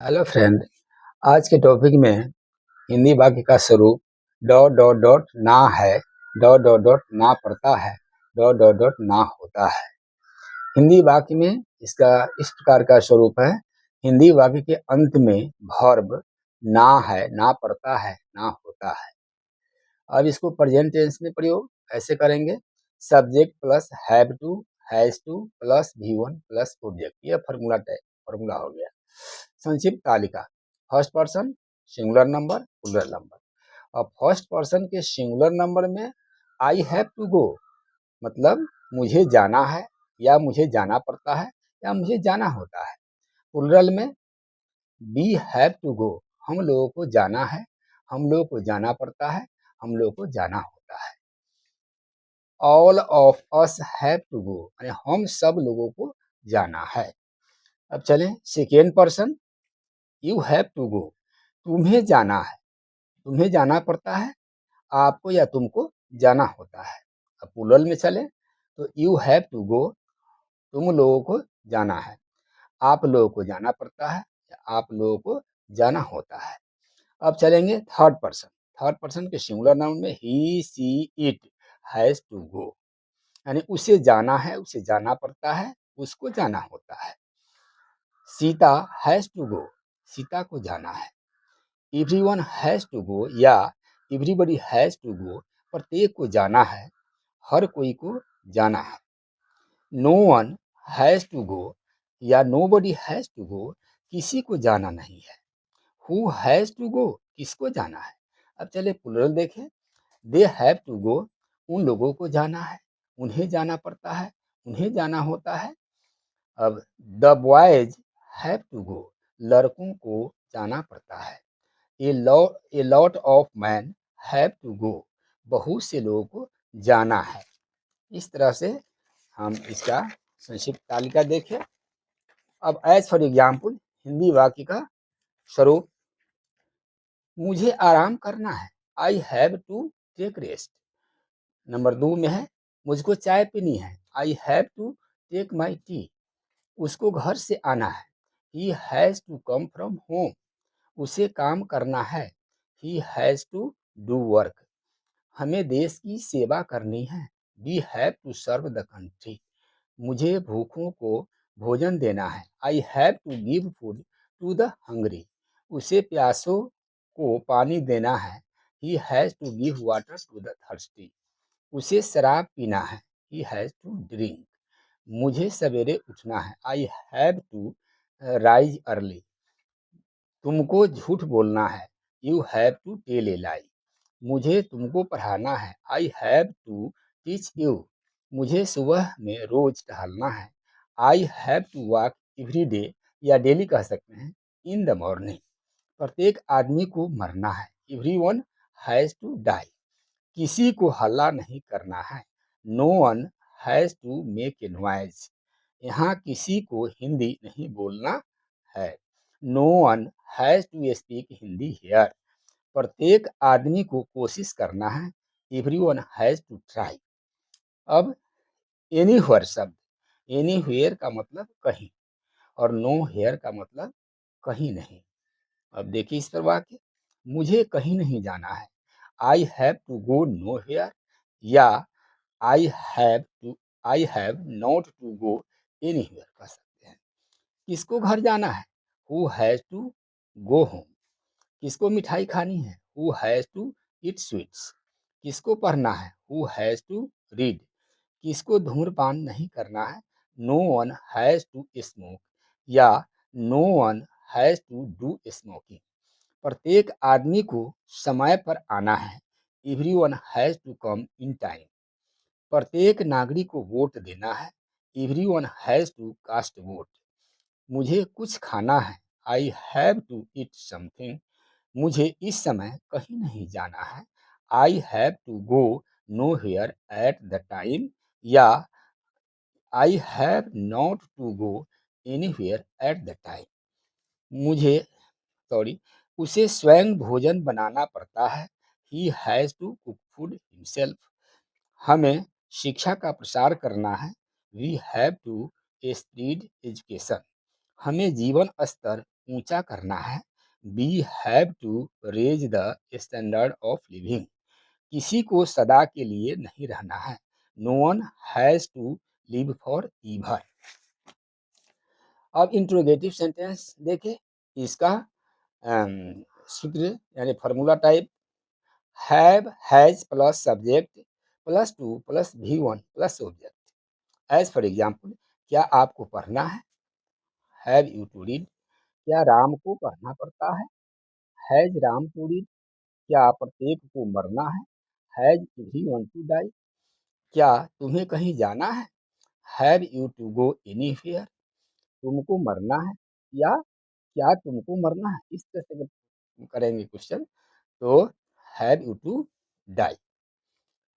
Hello friend. आज के topic में हिंदी वाक्य का स्वरूप डॉट डॉट डॉट ना है, डॉट डॉट डॉट ना पड़ता है, डॉट डॉट डॉट ना होता है। हिंदी वाक्य में इसका इस प्रकार का स्वरूप है। हिंदी वाक्य के अंत में वर्ब ना है, ना पड़ता है, ना होता है। अब इसको प्रेजेंट टेंस में प्रयोग ऐसे करेंगे। Subject plus have to, has to plus V1 plus object, यह फॉर्मूला हो गया। संक्षिप्त तालिका। First person singular number, plural number. अब फर्स्ट पर्सन के सिंगुलर नंबर में आई हैव टू गो मतलब मुझे जाना है, या मुझे जाना पड़ता है, या मुझे जाना होता है। प्लूरल में वी हैव टू गो, हम लोगों को जाना है, हम लोगों को जाना पड़ता है, हम लोगों को जाना होता है। All of us have to go, हम सब लोगों को जाना है। अब चलें second person, you have to go, तुम्हें जाना है, तुम्हें जाना पड़ता है, आपको या तुमको जाना होता है। अब प्लूरल में चले तो यू हैव टू गो, तुम लोगों को जाना है, आप लोगों को जाना पड़ता है, या आप लोगों को जाना होता है। अब चलेंगे थर्ड पर्सन। थर्ड पर्सन के सिंगुलर नाउन में he she it has to go, यानी उसे जाना है, उसे जाना पड़ता है, उसको जाना होता है। Sita has to go, Sita को जाना है। एवरीवन हैज टू गो या एवरीबडी हैज टू गो, प्रत्येक को जाना है, हर कोई को जाना है। No one has to go या नोबडी हैज टू गो, किसी को जाना नहीं है। हु हैज टू गो, किसको जाना है। अब चले प्लूरल देखें। दे हैव टू गो, उन लोगों को जाना है, उन्हें जाना पड़ता है, उन्हें जाना होता है। अब the boys have to go, लड़कों को जाना पड़ता है। A lot of man have to go, बहुत से लोगों को जाना है। इस तरह से हम इसका संक्षिप्त तालिका देखें। अब एज फॉर एग्जाम्पल हिंदी वाक्य का स्वरूप, मुझे आराम करना है, I have to take rest. Number 2 में है, मुझको चाय पीनी है, I have to take my tea. उसको घर से आना है, he has to come from home. उसे काम करना है, he has to do work. हमें देश की सेवा करनी है, we have to serve the country. मुझे भूखों को भोजन देना है, I have to give food to the hungry. उसे प्यासों को पानी देना है, he has to give water to the thirsty. उसे शराब पीना है, ही हैज़ टू ड्रिंक। मुझे सवेरे उठना है, I have to rise early. तुमको झूठ बोलना है, you have to tell a lie. मुझे तुमको पढ़ाना है, I have to teach you. मुझे सुबह में रोज टहलना है, I have to walk every day, या डेली कह सकते हैं, इन द मॉर्निंग। प्रत्येक आदमी को मरना है, एवरीवन हैज टू डाई। किसी को हल्ला नहीं करना है, no one has to make a noise. यहाँ किसी को हिंदी नहीं बोलना है, no one has to speak Hindi here. प्रत्येक आदमी को कोशिश करना है, एवरीवन हैज टू ट्राई। अब एनीवेयर शब्द, एनीवेयर का मतलब कहीं, और नो हेयर का मतलब कहीं नहीं। अब देखिए इस पर वाक्य, मुझे कहीं नहीं जाना है, I have to go nowhere, या I have not to go anywhere कह सकते हैं। किसको घर जाना है, who has to go home. किसको मिठाई खानी है, who has to eat sweets. किसको पढ़ना है, हु हैज टू रीड। किसको धूम्रपान नहीं करना है, no one has to smoke, या no one has to do smoking. प्रत्येक आदमी को समय पर आना है, everyone has to come in time. प्रत्येक नागरिक को वोट देना है, everyone has to cast vote. मुझे कुछ खाना है, I have to eat something. मुझे इस समय कहीं नहीं जाना है, I have to go nowhere at the time, या I have not to go anywhere at the time. मुझे सॉरी उसे स्वयं भोजन बनाना पड़ता है, he has to cook food himself. हमें शिक्षा का प्रसार करना है, we have to spread education. हमें जीवन स्तर ऊंचा करना है। We have to raise the standard of living. किसी को सदा के लिए नहीं रहना है। No one has to live forever. अब इंट्रोगेटिव सेंटेंस देखें। इसका सूत्र यानी formula type have has plus subject plus to plus V one plus object. As for example, क्या आपको पढ़ना है? Have you to read. क्या राम को पढ़ना पड़ता है? Has Ram to read. क्या प्रत्येक को मरना है? Has he one to die. क्या तुम्हें कहीं जाना है? Have you to go anywhere. तुमको मरना है या क्या तुमको मरना है? इस तरह से अगर करेंगे क्वेश्चन तो हैव यू टू डाई।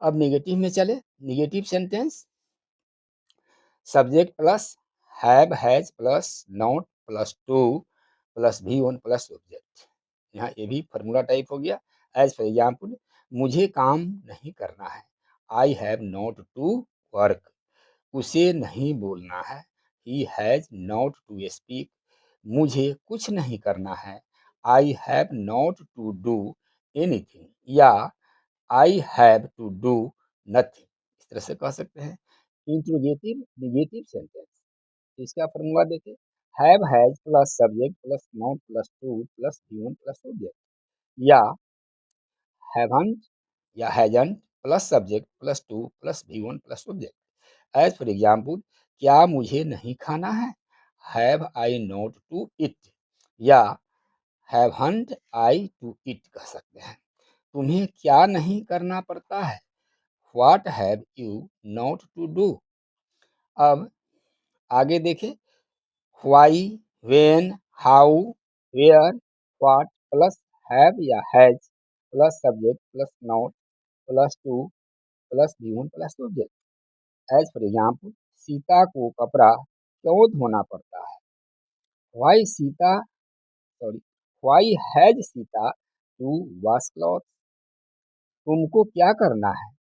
अब निगेटिव में चले। Negative sentence subject plus have has plus not plus to plus V one plus object. यहाँ ये भी फार्मूला टाइप हो गया। एज फॉर एग्जाम्पल, मुझे काम नहीं करना है। I have not to work. उसे नहीं बोलना है। He has not to speak. मुझे कुछ नहीं करना है। I have not to do anything या I have to do nothing. इस तरह से कह सकते हैं। इंट्रोगेटिव निगेटिव सेंटेंस, इसका फॉर्मूला देखें। Have has plus subject plus not plus to plus V one plus object या हैवंट या hasn't plus subject plus to plus V one plus object. As for example, क्या मुझे नहीं खाना है? Have I not to eat या haven't I to eat कह सकते हैं। तुम्हें क्या नहीं करना पड़ता है? What have you not to do. अब आगे देखें। Why, when, how, where, what plus have या has plus subject plus not plus to plus V one plus object. As for example, Sita को कपड़ा क्यों धोना पड़ता है? Why Sita sorry why has Sita to wash cloth. तुमको क्या करना है?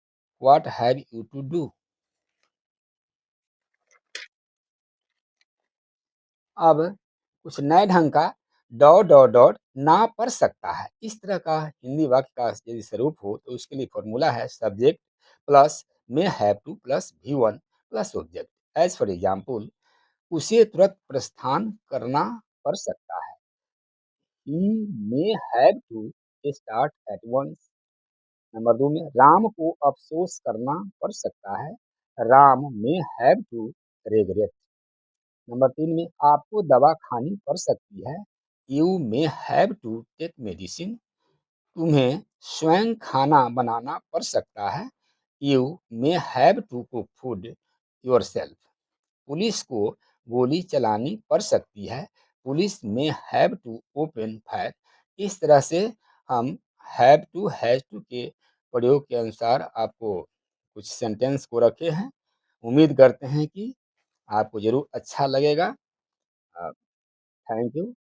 What have you to do. अब कुछ नए ढंग का डॉट डॉट डॉट ना पढ़ सकता है, इस तरह का हिंदी वाक्य का यदि स्वरूप हो तो उसके लिए फॉर्मूला है subject plus may have to plus V one plus object. As for example, उसे तुरंत प्रस्थान करना पड़ सकता है। He may have to start at once. Number 2 में राम को अफसोस करना पड़ सकता है। Ram may have to regret. Number 3 में आपको दवा खानी पड़ सकती है। You may have to take medicine. तुम्हें स्वयं खाना बनाना पड़ सकता है। You may have to cook food yourself. Police को गोली चलानी पड़ सकती है। पुलिस में हैव टू ओपन फायर। इस तरह से हम हैव टू हैज टू के प्रयोग के अनुसार आपको कुछ सेंटेंस को रखे हैं। उम्मीद करते हैं कि आपको ज़रूर अच्छा लगेगा। Thank you.